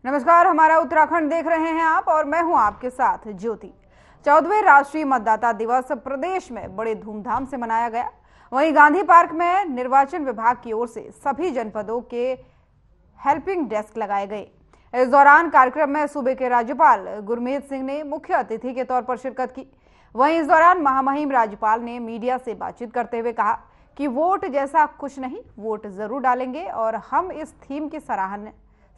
नमस्कार, हमारा उत्तराखंड देख रहे हैं आप और मैं हूं आपके साथ ज्योति। 14वें राष्ट्रीय मतदाता दिवस प्रदेश में बड़े धूमधाम से मनाया गया। वहीं गांधी पार्क में निर्वाचन विभाग की ओर से सभी जनपदों के हेल्पिंग डेस्क लगाए गए। इस दौरान कार्यक्रम में सूबे के राज्यपाल गुरमीत सिंह ने मुख्य अतिथि के तौर पर शिरकत की। वहीं इस दौरान महामहिम राज्यपाल ने मीडिया से बातचीत करते हुए कहा कि वोट जैसा कुछ नहीं, वोट जरूर डालेंगे और हम इस थीम की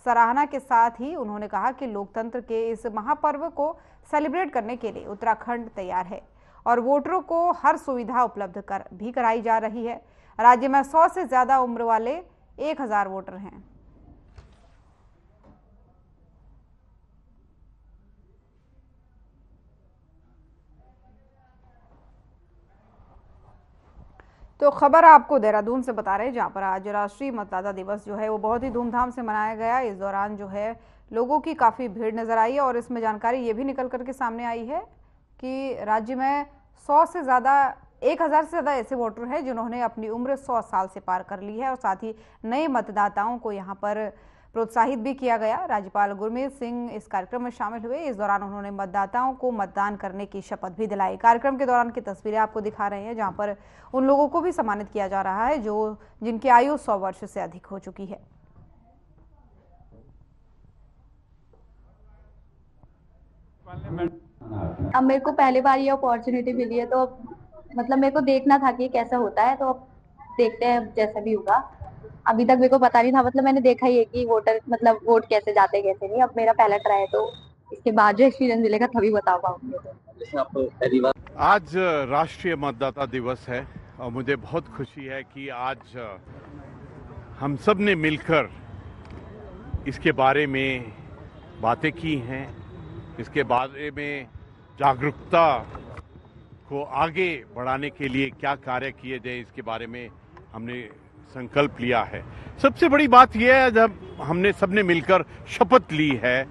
सराहना के साथ ही उन्होंने कहा कि लोकतंत्र के इस महापर्व को सेलिब्रेट करने के लिए उत्तराखंड तैयार है और वोटरों को हर सुविधा उपलब्ध कराई जा रही है। राज्य में 100 से ज्यादा उम्र वाले 1000 वोटर हैं। तो खबर आपको देहरादून से बता रहे हैं, जहां पर आज राष्ट्रीय मतदाता दिवस जो है वो बहुत ही धूमधाम से मनाया गया। इस दौरान जो है लोगों की काफ़ी भीड़ नजर आई और इसमें जानकारी ये भी निकल करके सामने आई है कि राज्य में 1000 से ज़्यादा ऐसे वोटर हैं जिन्होंने अपनी उम्र 100 साल से पार कर ली है और साथ ही नए मतदाताओं को यहाँ पर प्रोत्साहित भी किया गया। राज्यपाल गुरमीत सिंह इस कार्यक्रम में शामिल हुए। इस दौरान उन्होंने मतदाताओं को मतदान करने की शपथ भी दिलाई। कार्यक्रम के दौरान की तस्वीरें आपको दिखा रहे हैं, जहां पर उन लोगों को भी सम्मानित किया जा रहा है जिनकी आयु 100 वर्ष से अधिक हो चुकी है। अब मेरे को पहली बार ये अपॉर्चुनिटी मिली है, तो मतलब मेरे को देखना था कि कैसा होता है, तो अब देखते हैं जैसा भी होगा। अभी तक मेरे को पता नहीं था, मतलब मैंने देखा ही है कि वोट कैसे जाते कैसे नहीं। अब मेरा पहला ट्राई है, तो इसके बाद जो एक्सपीरियंस मिलेगा तभी बता पाऊंगी। आज राष्ट्रीय मतदाता दिवस है और मुझे बहुत खुशी है कि आज हम सब ने मिलकर इसके बारे में बातें की हैं, इसके बारे में जागरूकता को आगे बढ़ाने के लिए क्या कार्य किए जाए, इसके बारे में हमने संकल्प लिया है। सबसे बड़ी बात यह है जब हमने सबने मिलकर शपथ ली है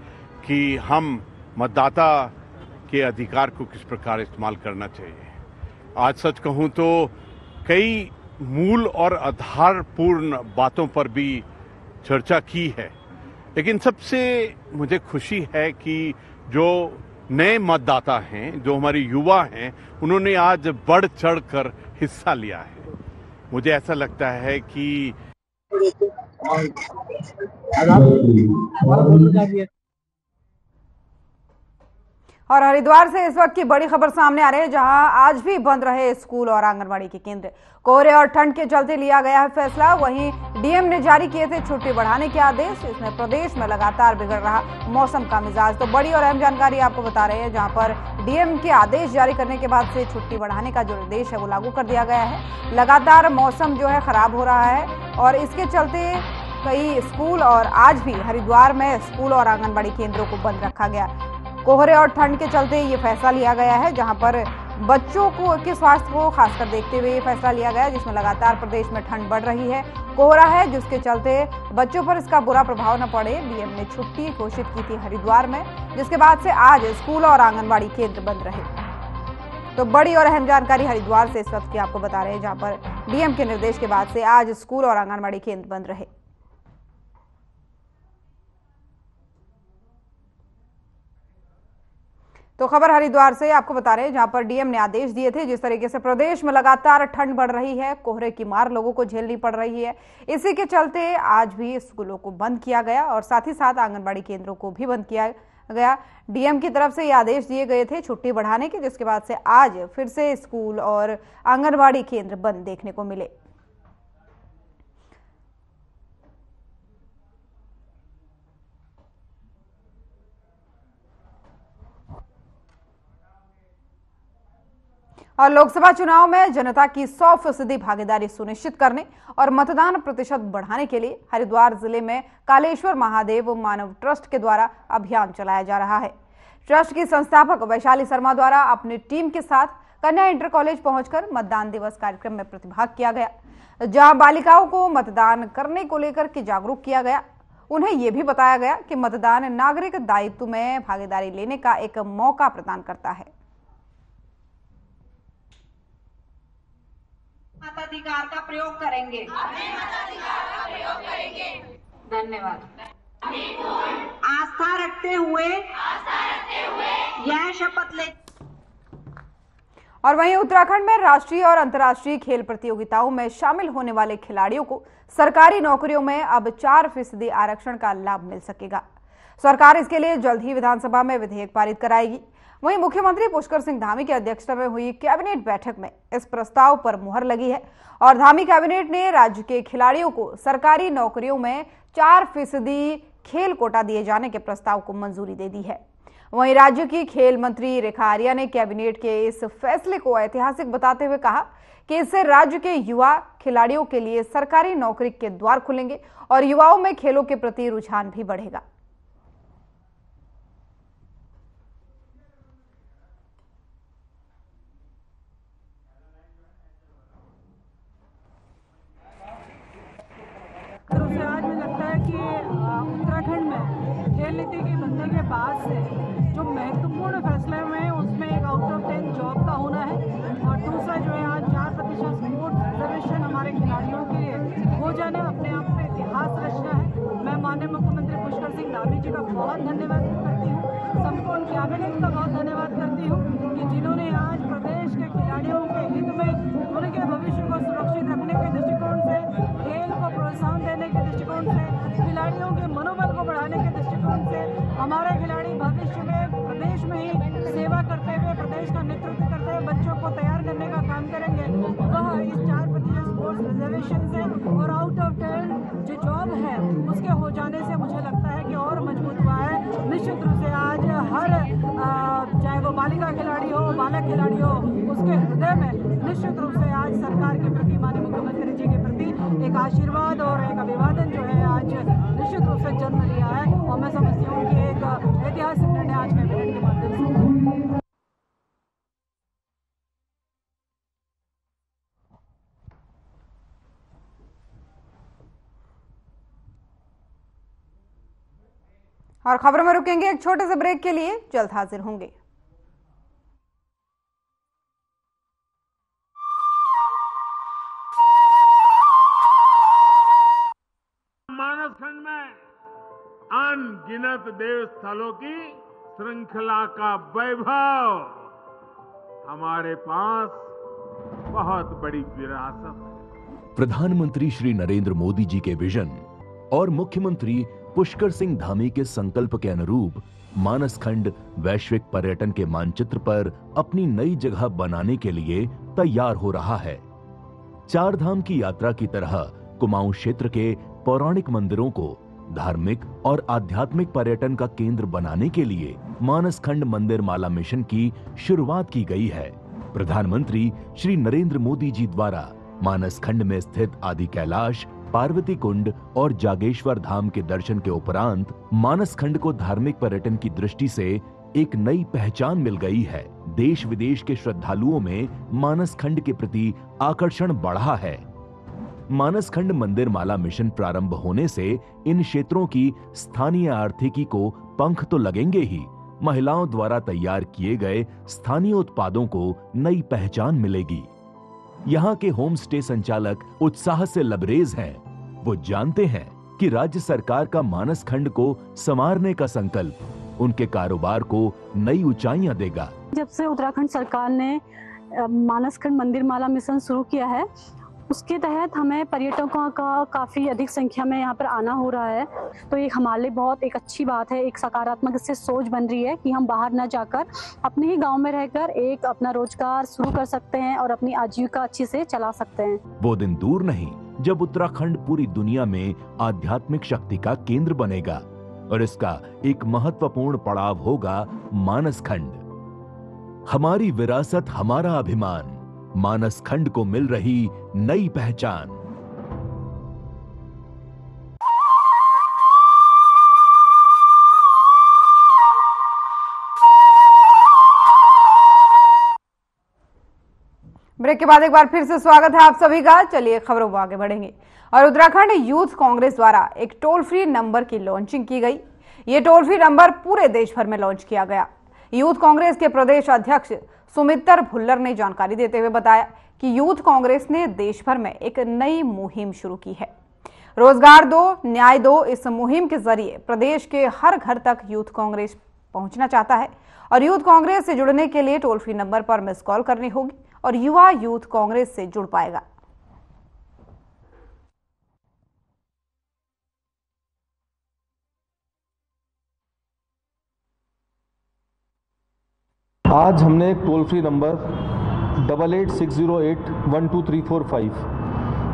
कि हम मतदाता के अधिकार को किस प्रकार इस्तेमाल करना चाहिए। आज सच कहूं तो कई मूल और आधारपूर्ण बातों पर भी चर्चा की है, लेकिन सबसे मुझे खुशी है कि जो नए मतदाता हैं, जो हमारे युवा हैं, उन्होंने आज बढ़ चढ़ कर हिस्सा लिया है। मुझे ऐसा लगता है कि और हरिद्वार से इस वक्त की बड़ी खबर सामने आ रही है, जहां आज भी बंद रहे स्कूल और आंगनबाड़ी के केंद्र। कोहरे और ठंड के चलते लिया गया है फैसला। वहीं डीएम ने जारी किए थे छुट्टी बढ़ाने के आदेश। इसमें प्रदेश में लगातार बिगड़ रहा मौसम का मिजाज। तो बड़ी और अहम जानकारी आपको बता रहे हैं, जहां पर डीएम के आदेश जारी करने के बाद से छुट्टी बढ़ाने का जो निर्देश है वो लागू कर दिया गया है। लगातार मौसम जो है खराब हो रहा है और इसके चलते कई स्कूल और आज भी हरिद्वार में स्कूल और आंगनबाड़ी केंद्रों को बंद रखा गया। कोहरे और ठंड के चलते ये फैसला लिया गया है, जहां पर बच्चों के स्वास्थ्य को खासकर देखते हुए ये फैसला लिया गया, जिसमें लगातार प्रदेश में ठंड बढ़ रही है, कोहरा है, जिसके चलते बच्चों पर इसका बुरा प्रभाव न पड़े। डीएम ने छुट्टी घोषित की थी हरिद्वार में, जिसके बाद से आज स्कूल और आंगनबाड़ी केंद्र बंद रहे। तो बड़ी और अहम जानकारी हरिद्वार से इस वक्त की आपको बता रहे हैं, जहां पर डीएम के निर्देश के बाद से आज स्कूल और आंगनबाड़ी केंद्र बंद रहे। तो खबर हरिद्वार से आपको बता रहे हैं, जहां पर डीएम ने आदेश दिए थे। जिस तरीके से प्रदेश में लगातार ठंड बढ़ रही है, कोहरे की मार लोगों को झेलनी पड़ रही है, इसी के चलते आज भी स्कूलों को बंद किया गया और साथ ही साथ आंगनबाड़ी केंद्रों को भी बंद किया गया। डीएम की तरफ से ये आदेश दिए गए थे छुट्टी बढ़ाने के, जिसके बाद से आज फिर से स्कूल और आंगनबाड़ी केंद्र बंद देखने को मिले। और लोकसभा चुनाव में जनता की 100% भागीदारी सुनिश्चित करने और मतदान प्रतिशत बढ़ाने के लिए हरिद्वार जिले में कालेश्वर महादेव मानव ट्रस्ट के द्वारा अभियान चलाया जा रहा है। ट्रस्ट की संस्थापक वैशाली शर्मा द्वारा अपनी टीम के साथ कन्या इंटर कॉलेज पहुंचकर मतदान दिवस कार्यक्रम में प्रतिभाग किया गया, जहां बालिकाओं को मतदान करने को लेकर के जागरूक किया गया। उन्हें यह भी बताया गया कि मतदान नागरिक दायित्व में भागीदारी लेने का एक मौका प्रदान करता है। मताधिकार का प्रयोग करेंगे। धन्यवाद। आस्था रखते हुए यह शपथ ले। और वहीं उत्तराखंड में राष्ट्रीय और अंतर्राष्ट्रीय खेल प्रतियोगिताओं में शामिल होने वाले खिलाड़ियों को सरकारी नौकरियों में अब 4% आरक्षण का लाभ मिल सकेगा। सरकार इसके लिए जल्द ही विधानसभा में विधेयक पारित कराएगी। वहीं मुख्यमंत्री पुष्कर सिंह धामी की अध्यक्षता में हुई कैबिनेट बैठक में इस प्रस्ताव पर मुहर लगी है और धामी कैबिनेट ने राज्य के खिलाड़ियों को सरकारी नौकरियों में 4% खेल कोटा दिए जाने के प्रस्ताव को मंजूरी दे दी है। वहीं राज्य की खेल मंत्री रेखा आर्या ने कैबिनेट के इस फैसले को ऐतिहासिक बताते हुए कहा कि इससे राज्य के युवा खिलाड़ियों के लिए सरकारी नौकरी के द्वार खुलेंगे और युवाओं में खेलों के प्रति रुझान भी बढ़ेगा। आज मुझे लगता है कि उत्तराखंड में खेल नीति के बनने के बाद से जो महत्वपूर्ण फैसले हुए हैं उसमें एक आउट ऑफ 10 जॉब का होना है और दूसरा जो है आज 4% स्पोर्ट्स रिजर्वेशन हमारे खिलाड़ियों के लिए हो जाना अपने आप में इतिहास रचना है। मैं माननीय मुख्यमंत्री पुष्कर सिंह धामी जी का बहुत धन्यवाद करती हूँ, संपूर्ण कैबिनेट का बहुत धन्यवाद करती हूँ कि जिन्होंने आज प्रदेश के खिलाड़ियों के हित में उनके भविष्य को सुरक्षित रखने के दृष्टिकोण से, खेल को प्रोत्साहन देने के दृष्टिकोण से, खिलाड़ियों के मनोबल को बढ़ाने के दृष्टिकोण से हमारे खिलाड़ी भविष्य में प्रदेश में ही सेवा करते हुए, प्रदेश का नेतृत्व करते हुए बच्चों को तैयार करने का काम करेंगे। वह इस 4% स्पोर्ट्स रिजर्वेशन से और आउट ऑफ 10 जो जॉब है उसके हो जाने से मुझे लगता है कि और मजबूत हुआ है। निश्चित रूप से आज हर चाहे वो बालिका खिलाड़ी हो, बालक खिलाड़ी हो, उसके हृदय में निश्चित रूप से आज सरकार के प्रति, माननीय मुख्यमंत्री जी के प्रति एक आशीर्वाद और एक अभिवादन जो है आज निश्चित रूप से जन्म लिया है और मैं समझती हूँ कि एक ऐतिहासिक निर्णय आज कैबिनेट के माध्यम से। और खबरों में रुकेंगे एक छोटे से ब्रेक के लिए, जल्द हाजिर होंगे। मानस खंड में अनगिनत देव स्थलों की श्रृंखला का वैभव, हमारे पास बहुत बड़ी विरासत है। प्रधानमंत्री श्री नरेंद्र मोदी जी के विजन और मुख्यमंत्री पुष्कर सिंह धामी के संकल्प के अनुरूप मानस खंड वैश्विक पर्यटन के मानचित्र पर अपनी नई जगह बनाने के लिए तैयार हो रहा है। चार धाम की यात्रा की तरह कुमाऊं क्षेत्र के पौराणिक मंदिरों को धार्मिक और आध्यात्मिक पर्यटन का केंद्र बनाने के लिए मानस खंड मंदिर माला मिशन की शुरुआत की गई है। प्रधानमंत्री श्री नरेंद्र मोदी जी द्वारा मानस खंड में स्थित आदि कैलाश, पार्वती कुंड और जागेश्वर धाम के दर्शन के उपरांत मानस खंड को धार्मिक पर्यटन की दृष्टि से एक नई पहचान मिल गई है। देश विदेश के श्रद्धालुओं में मानस खंड के प्रति आकर्षण बढ़ा है। मानस खंड मंदिर माला मिशन प्रारंभ होने से इन क्षेत्रों की स्थानीय आर्थिकी को पंख तो लगेंगे ही, महिलाओं द्वारा तैयार किए गए स्थानीय उत्पादों को नई पहचान मिलेगी। यहाँ के होम स्टे संचालक उत्साह से लबरेज हैं। वो जानते हैं कि राज्य सरकार का मानस खंड को संवारने का संकल्प उनके कारोबार को नई ऊंचाइयां देगा। जब से उत्तराखंड सरकार ने मानस खंड मंदिर माला मिशन शुरू किया है, उसके तहत हमें पर्यटकों का काफ़ी अधिक संख्या में यहाँ पर आना हो रहा है। तो ये हमारे लिए बहुत एक अच्छी बात है, एक सकारात्मक इससे सोच बन रही है कि हम बाहर न जाकर अपने ही गांव में रहकर एक अपना रोजगार शुरू कर सकते हैं और अपनी आजीविका अच्छी से चला सकते हैं। वो दिन दूर नहीं जब उत्तराखंड पूरी दुनिया में आध्यात्मिक शक्ति का केंद्र बनेगा और इसका एक महत्वपूर्ण पड़ाव होगा मानस खंड। हमारी विरासत, हमारा अभिमान, मानस खंड को मिल रही नई पहचान। ब्रेक के बाद एक बार फिर से स्वागत है आप सभी का। चलिए खबरों को आगे बढ़ेंगे। और उत्तराखंड यूथ कांग्रेस द्वारा एक टोल फ्री नंबर की लॉन्चिंग की गई। ये टोल फ्री नंबर पूरे देश भर में लॉन्च किया गया। यूथ कांग्रेस के प्रदेश अध्यक्ष सुमितर भुल्लर ने जानकारी देते हुए बताया कि यूथ कांग्रेस ने देश भर में एक नई मुहिम शुरू की है। रोजगार दो, न्याय दो इस मुहिम के जरिए प्रदेश के हर घर तक यूथ कांग्रेस पहुंचना चाहता है और यूथ कांग्रेस से जुड़ने के लिए टोल फ्री नंबर पर मिस कॉल करनी होगी और युवा यूथ कांग्रेस से जुड़ पाएगा। आज हमने एक टोल फ्री नंबर 8860812345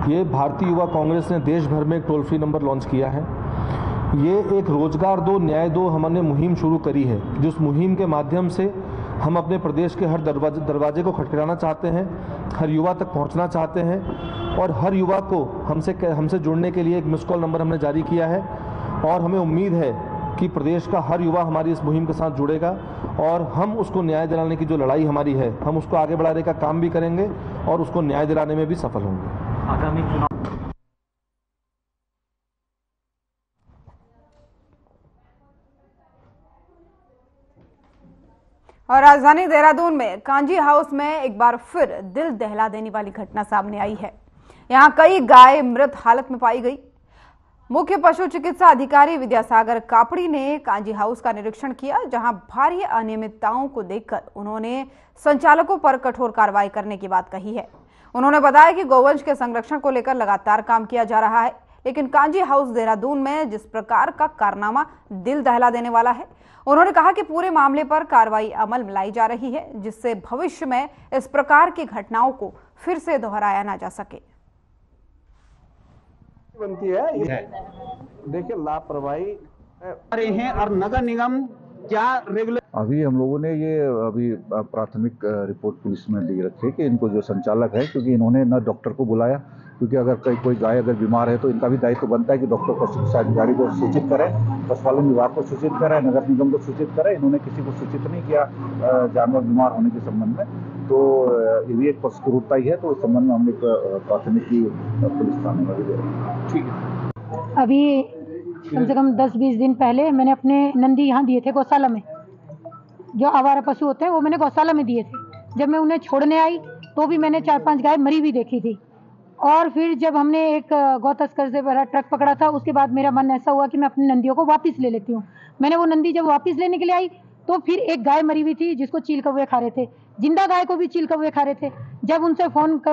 ये भारतीय युवा कांग्रेस ने देश भर में एक टोल फ्री नंबर लॉन्च किया है। ये एक रोजगार दो न्याय दो हमने मुहिम शुरू करी है, जिस मुहिम के माध्यम से हम अपने प्रदेश के हर दरवाजे को खटखटाना चाहते हैं, हर युवा तक पहुंचना चाहते हैं और हर युवा को हमसे जुड़ने के लिए एक मिस कॉल नंबर हमने जारी किया है और हमें उम्मीद है कि प्रदेश का हर युवा हमारी इस मुहिम के साथ जुड़ेगा और हम उसको न्याय दिलाने की जो लड़ाई हमारी है हम उसको आगे बढ़ाने का काम भी करेंगे और उसको न्याय दिलाने में भी सफल होंगे। आगामी चुनाव और राजधानी देहरादून में कांजी हाउस में एक बार फिर दिल दहला देने वाली घटना सामने आई है। यहां कई गाय मृत हालत में पाई गई। मुख्य पशु चिकित्सा अधिकारी विद्यासागर कापड़ी ने कांजी हाउस का निरीक्षण किया, जहां भारी अनियमितताओं को देखकर उन्होंने संचालकों पर कठोर कार्रवाई करने की बात कही है। उन्होंने बताया कि गौवंश के संरक्षण को लेकर लगातार काम किया जा रहा है, लेकिन कांजी हाउस देहरादून में जिस प्रकार का कारनामा दिल दहला देने वाला है, उन्होंने कहा कि पूरे मामले पर कार्रवाई अमल में लाई जा रही है, जिससे भविष्य में इस प्रकार की घटनाओं को फिर से दोहराया ना जा सके। बनती है देखिए लापरवाही रहे हैं और नगर निगम क्या रेगुलर। अभी हम लोगों ने ये प्राथमिक रिपोर्ट पुलिस में दी रखी है कि इनको जो संचालक है, क्योंकि इन्होंने न डॉक्टर को बुलाया, क्योंकि अगर कोई गाय अगर बीमार है तो इनका भी दायित्व बनता है कि डॉक्टर को चिकित्सा अधिकारी को सूचित करें, पशुपालन विभाग को सूचित करें, नगर निगम को सूचित करें। इन्होंने किसी को सूचित नहीं किया जानवर बीमार होने के संबंध में, तो ये भी एक क्रूरता ही है। तो इस संबंध में हम एक प्राथमिकी पुलिस थाने में भी दे रहे हैं। ठीक है। अभी कम से कम 10-20 दिन पहले मैंने अपने नंदी यहाँ दिए थे गौशाला में। जो आवारा पशु होते हैं वो मैंने गौशाला में दिए थे। जब मैं उन्हें छोड़ने आई तो भी मैंने 4-5 गाय मरी भी देखी थी। और फिर जब हमने एक गौ तस्कर से बड़ा ट्रक पकड़ा था, उसके बाद मेरा मन ऐसा हुआ कि मैं अपनी नंदियों को वापस ले लेती हूँ। मैंने वो नंदी जब वापस लेने के लिए आई तो फिर एक गाय मरी हुई थी जिसको चील कौवे खा रहे थे, जिंदा गाय को भी चील कौवे खा रहे थे। जब उनसे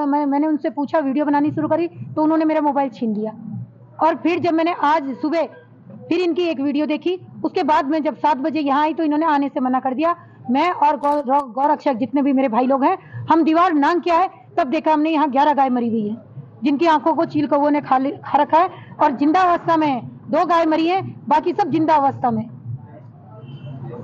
मैंने उनसे पूछा, वीडियो बनानी शुरू करी, तो उन्होंने मेरा मोबाइल छीन लिया। और फिर जब मैंने आज सुबह फिर इनकी एक वीडियो देखी, उसके बाद में जब 7 बजे यहाँ आई तो इन्होंने आने से मना कर दिया। मैं और गौरक्षक जितने भी मेरे भाई लोग हैं, हम दीवार नांग के आए, तब देखा हमने यहाँ 11 गाय मरी हुई है, जिनकी आंखों को चील कौवों ने खा रखा है और जिंदा अवस्था में है। 2 गाय मरी है, बाकी सब जिंदा अवस्था में।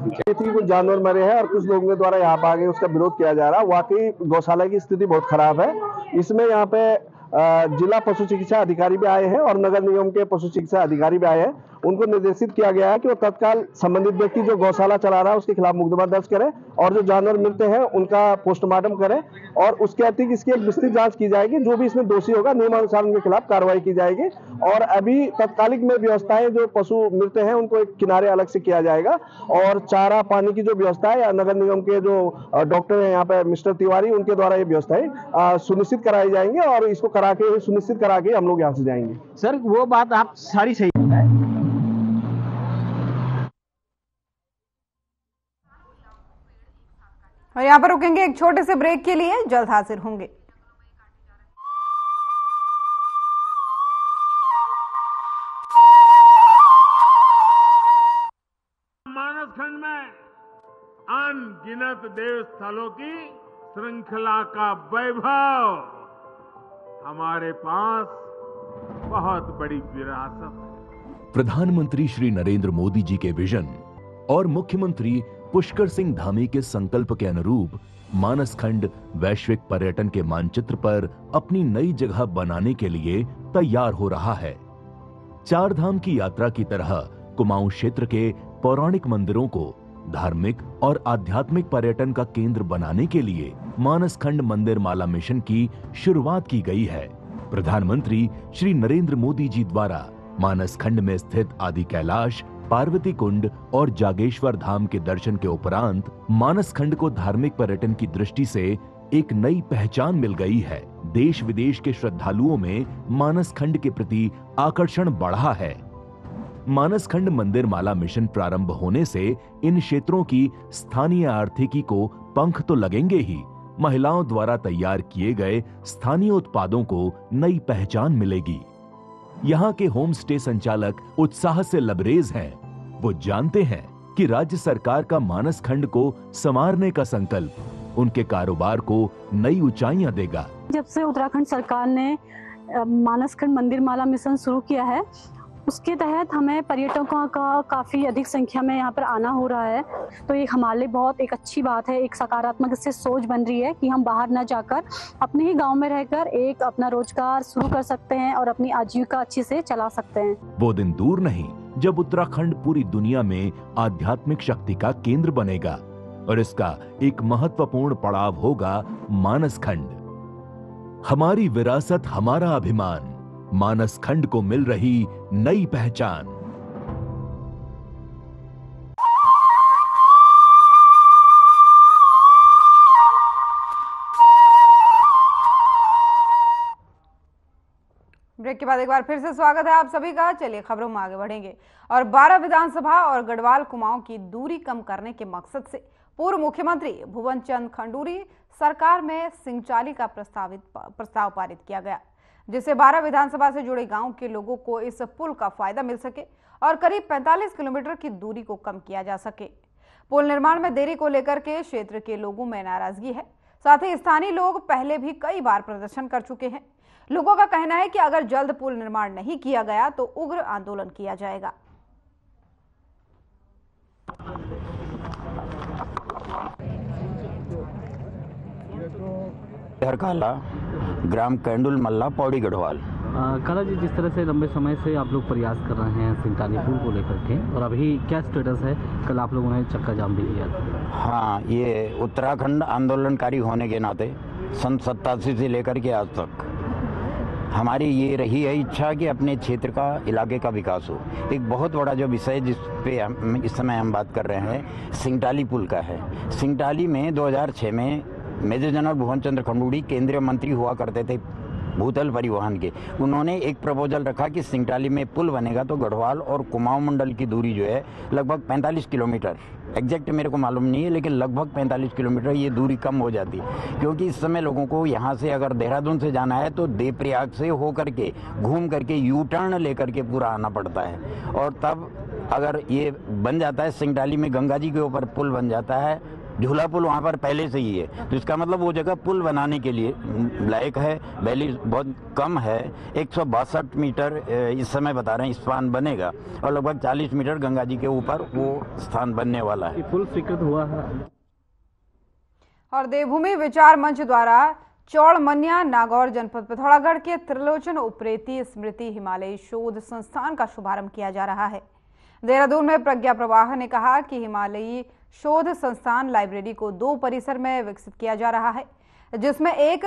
कुछ जानवर मरे हैं और कुछ लोगों के द्वारा यहाँ पर आगे उसका विरोध किया जा रहा है। वाकई गौशाला की स्थिति बहुत खराब है। इसमें यहाँ पे जिला पशु चिकित्सा अधिकारी भी आए हैं और नगर निगम के पशु चिकित्सा अधिकारी भी आए हैं। उनको निर्देशित किया गया है कि वो तत्काल संबंधित व्यक्ति जो गौशाला चला रहा है उसके खिलाफ मुकदमा दर्ज करें और जो जानवर मिलते हैं उनका पोस्टमार्टम करें और उसके अतिरिक्त इसकी एक विस्तृत जांच की जाएगी। जो भी इसमें दोषी होगा नियमानुसार उनके खिलाफ कार्रवाई की जाएगी। और अभी तत्कालिक में व्यवस्थाएं जो पशु मिलते हैं उनको एक किनारे अलग से किया जाएगा और चारा पानी की जो व्यवस्था है या नगर निगम के जो डॉक्टर है यहाँ पे मिस्टर तिवारी, उनके द्वारा ये व्यवस्थाएं सुनिश्चित कराई जाएंगी और इसको करा के सुनिश्चित करा के हम लोग यहाँ से जाएंगे। सर वो बात आप सारी सही है। और यहाँ पर रुकेंगे एक छोटे से ब्रेक के लिए, जल्द हाजिर होंगे। मानस खंड में अनगिनत देव स्थलों की श्रृंखला का वैभव, हमारे पास बहुत बड़ी विरासत है। प्रधानमंत्री श्री नरेंद्र मोदी जी के विजन और मुख्यमंत्री पुष्कर सिंह धामी के संकल्प के अनुरूप मानस खंड वैश्विक पर्यटन के मानचित्र पर अपनी नई जगह बनाने के लिए तैयार हो रहा है। 4 धाम की यात्रा की तरह कुमाऊं क्षेत्र के पौराणिक मंदिरों को धार्मिक और आध्यात्मिक पर्यटन का केंद्र बनाने के लिए मानस खंड मंदिर माला मिशन की शुरुआत की गई है। प्रधानमंत्री श्री नरेंद्र मोदी जी द्वारा मानस खंड में स्थित आदि कैलाश, पार्वती कुंड और जागेश्वर धाम के दर्शन के उपरांत मानस खंड को धार्मिक पर्यटन की दृष्टि से एक नई पहचान मिल गई है। देश विदेश के श्रद्धालुओं में मानसखंड के प्रति आकर्षण बढ़ा है। मानसखंड मंदिर माला मिशन प्रारंभ होने से इन क्षेत्रों की स्थानीय आर्थिकी को पंख तो लगेंगे ही, महिलाओं द्वारा तैयार किए गए स्थानीय उत्पादों को नई पहचान मिलेगी। यहाँ के होम स्टे संचालक उत्साह से लबरेज हैं। वो जानते हैं कि राज्य सरकार का मानसखंड को संवारने का संकल्प उनके कारोबार को नई ऊंचाइयां देगा। जब से उत्तराखंड सरकार ने मानसखंड मंदिर माला मिशन शुरू किया है, उसके तहत हमें पर्यटकों का काफ़ी अधिक संख्या में यहाँ पर आना हो रहा है। तो ये हमारे लिए बहुत एक अच्छी बात है, एक सकारात्मक इससे सोच बन रही है कि हम बाहर न जाकर अपने ही गांव में रहकर एक अपना रोजगार शुरू कर सकते हैं और अपनी आजीविका अच्छी से चला सकते हैं। वो दिन दूर नहीं जब उत्तराखंड पूरी दुनिया में आध्यात्मिक शक्ति का केंद्र बनेगा और इसका एक महत्वपूर्ण पड़ाव होगा मानसखंड। हमारी विरासत, हमारा अभिमान, मानसखंड को मिल रही नई पहचान। ब्रेक के बाद एक बार फिर से स्वागत है आप सभी का। चलिए खबरों में आगे बढ़ेंगे। और 12 विधानसभा और गढ़वाल कुमाऊं की दूरी कम करने के मकसद से पूर्व मुख्यमंत्री भुवन चंद खंडूरी सरकार में सिंचाली का प्रस्ताव पारित किया गया, जिससे 12 विधानसभा से जुड़े गांव के लोगों को इस पुल का फायदा मिल सके और करीब 45 किलोमीटर की दूरी को कम किया जा सके। पुल निर्माण में देरी को लेकर के क्षेत्र के लोगों में नाराजगी है। साथ ही स्थानीय लोग पहले भी कई बार प्रदर्शन कर चुके हैं। लोगों का कहना है कि अगर जल्द पुल निर्माण नहीं किया गया तो उग्र आंदोलन किया जाएगा। काला, ग्राम कैंडुल मल्ला, पौड़ी गढ़वाल। काला जी, जिस तरह से लंबे समय से आप लोग प्रयास कर रहे हैं सिंचाली पुल को लेकर के, और अभी क्या स्टेटस है? कल आप लोगों ने चक्का जाम भी किया था। हाँ, ये उत्तराखंड आंदोलनकारी होने के नाते सन 87 से लेकर के आज तक हमारी ये रही है इच्छा कि अपने क्षेत्र का, इलाके का विकास हो। एक बहुत बड़ा जो विषय जिस पे इस समय हम बात कर रहे हैं सिंगटाली पुल का है। सिंगटाली में 2006 में मेजर जनरल भुवन चंद्र खंडूरी केंद्रीय मंत्री हुआ करते थे भूतल परिवहन के। उन्होंने एक प्रपोजल रखा कि सिंगटाली में पुल बनेगा तो गढ़वाल और कुमाऊं मंडल की दूरी जो है लगभग 45 किलोमीटर, एग्जैक्ट मेरे को मालूम नहीं है, लेकिन लगभग 45 किलोमीटर ये दूरी कम हो जाती, क्योंकि इस समय लोगों को यहाँ से अगर देहरादून से जाना है तो देवप्रयाग से होकर के घूम करके यू टर्न लेकर के पूरा आना पड़ता है। और तब अगर ये बन जाता है, सिंगटाली में गंगा जी के ऊपर पुल बन जाता है, झूला पुल वहाँ पर पहले से ही है, तो इसका मतलब वो जगह पुल बनाने के लिए लायक है। वैली बहुत कम है, 162 मीटर इस समय बता रहे हैं स्पान बनेगा और लगभग 40 मीटर गंगा जी के ऊपर वो स्थान बनने वाला है। पुल स्वीकृत हुआ है। और देवभूमि विचार मंच द्वारा चौड़मनिया नागौर जनपद पिथौरागढ़ के त्रिलोचन उप्रेती स्मृति हिमालयी शोध संस्थान का शुभारंभ किया जा रहा है। देहरादून में प्रज्ञा प्रवाह ने कहा कि हिमालयी शोध संस्थान लाइब्रेरी को 2 परिसर में विकसित किया जा रहा है, जिसमें एक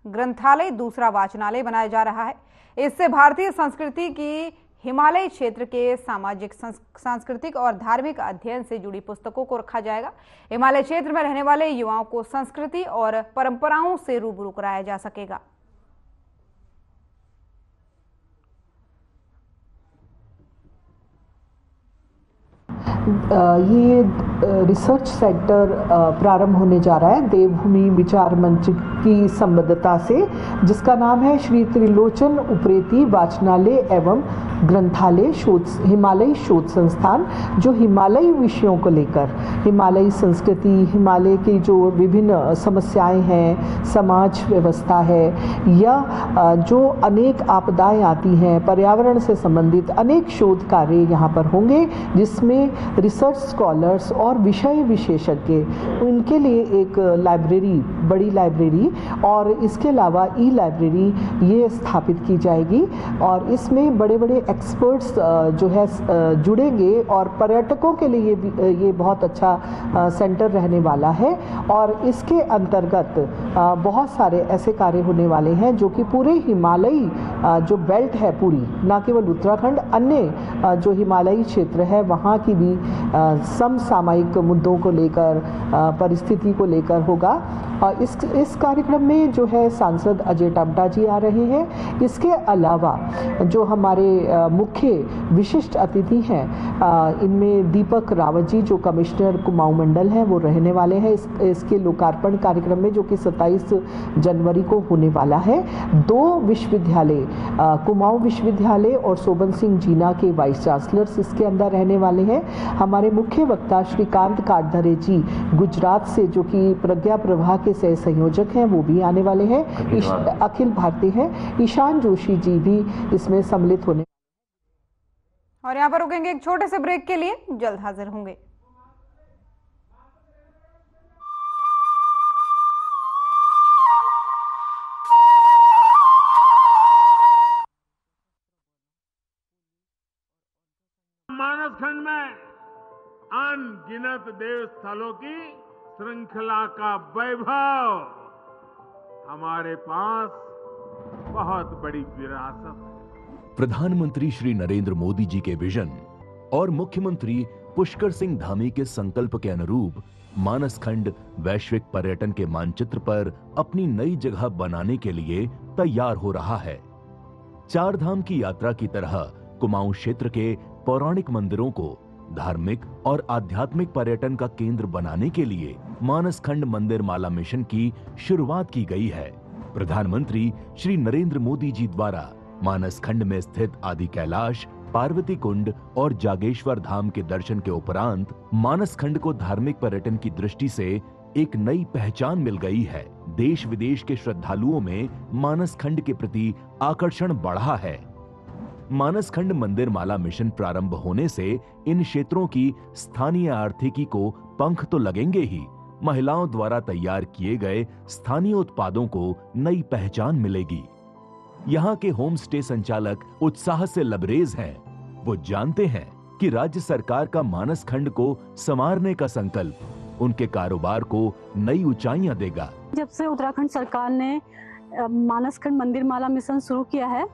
ग्रंथालय, दूसरा वाचनालय बनाया जा रहा है। इससे भारतीय संस्कृति की हिमालयी क्षेत्र के सामाजिक, सांस्कृतिक और धार्मिक अध्ययन से जुड़ी पुस्तकों को रखा जाएगा। हिमालय क्षेत्र में रहने वाले युवाओं को संस्कृति और परंपराओं से रूबरू कराया जा सकेगा। ये रिसर्च सेंटर प्रारंभ होने जा रहा है देवभूमि विचार मंच की संबद्धता से, जिसका नाम है श्री त्रिलोचन उप्रेती वाचनालय एवं ग्रंथालय हिमालयी शोध संस्थान, जो हिमालयी विषयों को लेकर, हिमालयी संस्कृति, हिमालय की जो विभिन्न समस्याएं हैं, समाज व्यवस्था है, या जो अनेक आपदाएं आती हैं, पर्यावरण से संबंधित अनेक शोध कार्य यहाँ पर होंगे, जिसमें रिसर्च स्कॉलर्स और विषय विशेषज्ञ, उनके लिए एक लाइब्रेरी, बड़ी लाइब्रेरी और इसके अलावा ई लाइब्रेरी ये स्थापित की जाएगी। और इसमें बड़े बड़े एक्सपर्ट्स जो है जुड़ेंगे और पर्यटकों के लिए ये बहुत अच्छा सेंटर रहने वाला है। और इसके अंतर्गत बहुत सारे ऐसे कार्य होने वाले हैं जो कि पूरे हिमालयी जो बेल्ट है पूरी, ना केवल उत्तराखंड, अन्य जो हिमालयी क्षेत्र है वहाँ की भी समसामयिक सामुदायिक मुद्दों को लेकर, परिस्थिति को लेकर होगा। इस कार्यक्रम में जो है सांसद अजय टम्टा जी आ रहे हैं। इसके अलावा जो हमारे मुख्य विशिष्ट अतिथि हैं, इनमें दीपक रावत जी जो कमिश्नर कुमाऊं मंडल हैं वो रहने वाले हैं इसके लोकार्पण कार्यक्रम में, जो कि 27 जनवरी को होने वाला है। 2 विश्वविद्यालय, कुमाऊं विश्वविद्यालय और सोबन सिंह जीना के वाइस चांसलर्स इसके अंदर रहने वाले हैं। हमारे मुख्य वक्ता श्रीकांत काटधरे जी गुजरात से, जो कि प्रज्ञा प्रभा के सह संयोजक हैं, वो भी आने वाले हैं। अखिल भारतीय हैं। ईशान जोशी जी भी इसमें सम्मिलित होने। और यहाँ पर रुकेंगे एक छोटे से ब्रेक के लिए, जल्द हाजिर होंगे। मानस खंड में अनगिनत देव स्थलों की श्रृंखला का वैभव, हमारे पास बहुत बड़ी विरासत है। प्रधानमंत्री श्री नरेंद्र मोदी जी के विजन और मुख्यमंत्री पुष्कर सिंह धामी के संकल्प के अनुरूप मानस खंड वैश्विक पर्यटन के मानचित्र पर अपनी नई जगह बनाने के लिए तैयार हो रहा है। चार धाम की यात्रा की तरह कुमाऊं क्षेत्र के पौराणिक मंदिरों को धार्मिक और आध्यात्मिक पर्यटन का केंद्र बनाने के लिए मानस खंड मंदिर माला मिशन की शुरुआत की गई है। प्रधानमंत्री श्री नरेंद्र मोदी जी द्वारा मानस खंड में स्थित आदि कैलाश, पार्वती कुंड और जागेश्वर धाम के दर्शन के उपरांत मानस खंड को धार्मिक पर्यटन की दृष्टि से एक नई पहचान मिल गई है। देश विदेश के श्रद्धालुओं में मानस खंड के प्रति आकर्षण बढ़ा है। मानस खंड मंदिर माला मिशन प्रारंभ होने से इन क्षेत्रों की स्थानीय आर्थिकी को पंख तो लगेंगे ही, महिलाओं द्वारा तैयार किए गए स्थानीय उत्पादों को नई पहचान मिलेगी। यहाँ के होम स्टे संचालक उत्साह से लबरेज हैं। वो जानते हैं कि राज्य सरकार का मानस खंड को संवारने का संकल्प उनके कारोबार को नई ऊंचाइयां देगा। जब से उत्तराखंड सरकार ने मानस खंड मंदिर माला मिशन शुरू किया है,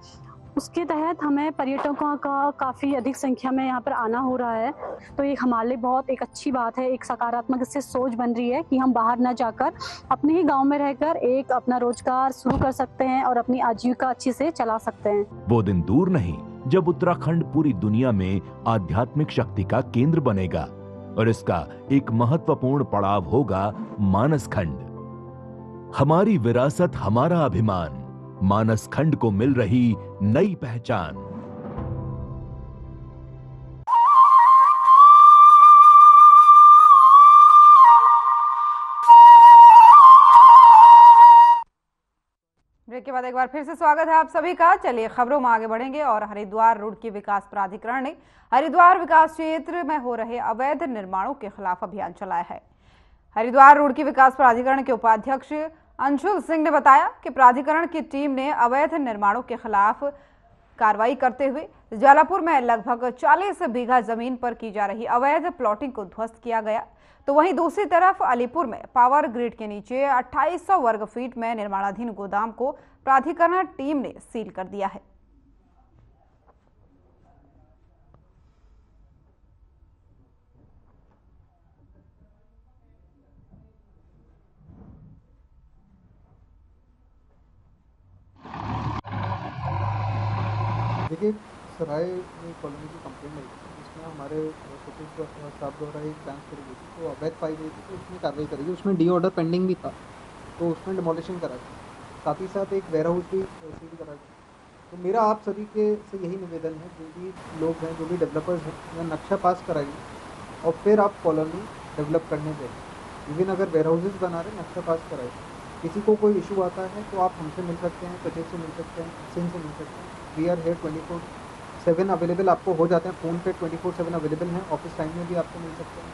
उसके तहत हमें पर्यटकों का काफ़ी अधिक संख्या में यहाँ पर आना हो रहा है। तो ये हमारे लिए बहुत एक अच्छी बात है, एक सकारात्मक इससे सोच बन रही है कि हम बाहर न जाकर अपने ही गांव में रहकर एक अपना रोजगार शुरू कर सकते हैं और अपनी आजीविका अच्छी से चला सकते हैं। वो दिन दूर नहीं जब उत्तराखंड पूरी दुनिया में आध्यात्मिक शक्ति का केंद्र बनेगा और इसका एक महत्वपूर्ण पड़ाव होगा मानस खंड। हमारी विरासत, हमारा अभिमान, मानस खंड को मिल रही नई पहचान। ब्रेक के बाद एक बार फिर से स्वागत है आप सभी का। चलिए खबरों में आगे बढ़ेंगे और हरिद्वार रुड़की विकास प्राधिकरण ने हरिद्वार विकास क्षेत्र में हो रहे अवैध निर्माणों के खिलाफ अभियान चलाया है। हरिद्वार रुड़की विकास प्राधिकरण के उपाध्यक्ष अंशुल सिंह ने बताया कि प्राधिकरण की टीम ने अवैध निर्माणों के खिलाफ कार्रवाई करते हुए ज्वालापुर में लगभग 40 बीघा जमीन पर की जा रही अवैध प्लॉटिंग को ध्वस्त किया गया। तो वहीं दूसरी तरफ अलीपुर में पावर ग्रिड के नीचे 2800 वर्ग फीट में निर्माणाधीन गोदाम को प्राधिकरण टीम ने सील कर दिया है। देखिए, सराय कॉलोनी की कंप्लेंट आई थी, इसमें हमारे सचिव साहब द्वारा एक जांच करी गई थी, तो अवैध पाई गई थी, तो उसमें कार्रवाई करेगी। उसमें डी ऑर्डर पेंडिंग भी था, तो उसमें डिमोलिशन करा था। साथ ही साथ एक वेयर हाउस भी सील करा था। तो मेरा आप सभी के से यही निवेदन है, जो भी लोग हैं, जो भी डेवलपर्स हैं, या नक्शा पास कराइए और फिर आप कॉलोनी डेवलप करने दें। इवन अगर वेयर हाउसेज बना रहे, नक्शा पास कराइए। किसी को कोई इशू आता है तो आप हमसे मिल सकते हैं, सचिव से मिल सकते हैं, सिंह से मिल सकते हैं। वी आर हेयर 24/7 अवेलेबल आपको हो जाते हैं। फ़ोन पे 24/7 अवेलेबल हैं, ऑफिस टाइम में भी आपको मिल सकते हैं।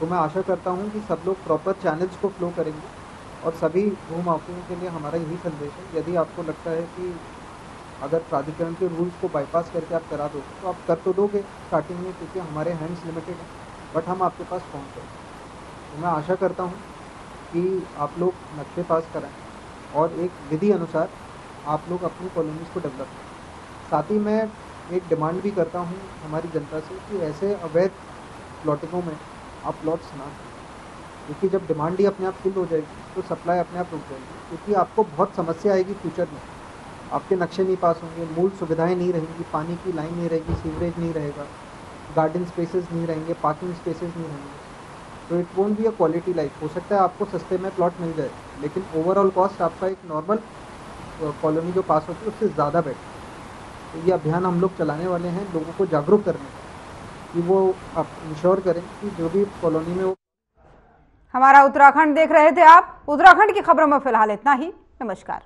तो मैं आशा करता हूं कि सब लोग प्रॉपर चैनल्स को फ्लो करेंगे और सभी भूमाफियों के लिए हमारा यही संदेश है। यदि आपको लगता है कि अगर प्राधिकरण के रूल्स को बाईपास करके आप करा दो तो आप कर तो दोगे स्टार्टिंग में, क्योंकि हमारे हैंड्स लिमिटेड हैं, बट हम आपके पास पहुँचेंगे। तो मैं आशा करता हूँ कि आप लोग नक्शे पास कराएँ और एक विधि अनुसार आप लोग अपनी कॉलोनीज़ को डेवलप करें। साथ ही मैं एक डिमांड भी करता हूँ हमारी जनता से कि ऐसे अवैध प्लॉटिंगों में आप प्लॉट्स ना करें, क्योंकि जब डिमांड ही अपने आप फिल हो जाएगी तो सप्लाई अपने आप रुक जाएगी, क्योंकि आपको बहुत समस्या आएगी फ्यूचर में। आपके नक्शे नहीं पास होंगे, मूल सुविधाएं नहीं रहेंगी, पानी की लाइन नहीं रहेगी, सीवरेज नहीं रहेगा, गार्डन स्पेसेस नहीं रहेंगे, पार्किंग स्पेसेस नहीं रहेंगे, तो it won't be a quality life. हो सकता है आपको सस्ते में प्लॉट मिल जाए, लेकिन ओवरऑल कॉस्ट आपका एक नॉर्मल कॉलोनी जो पास होती है उससे ज़्यादा बेटर। तो ये अभियान हम लोग चलाने वाले हैं लोगों को जागरूक करने का, कि वो आप इंश्योर करें कि जो भी कॉलोनी में वो। हमारा उत्तराखंड देख रहे थे आप। उत्तराखंड की खबरों में फिलहाल इतना ही। नमस्कार।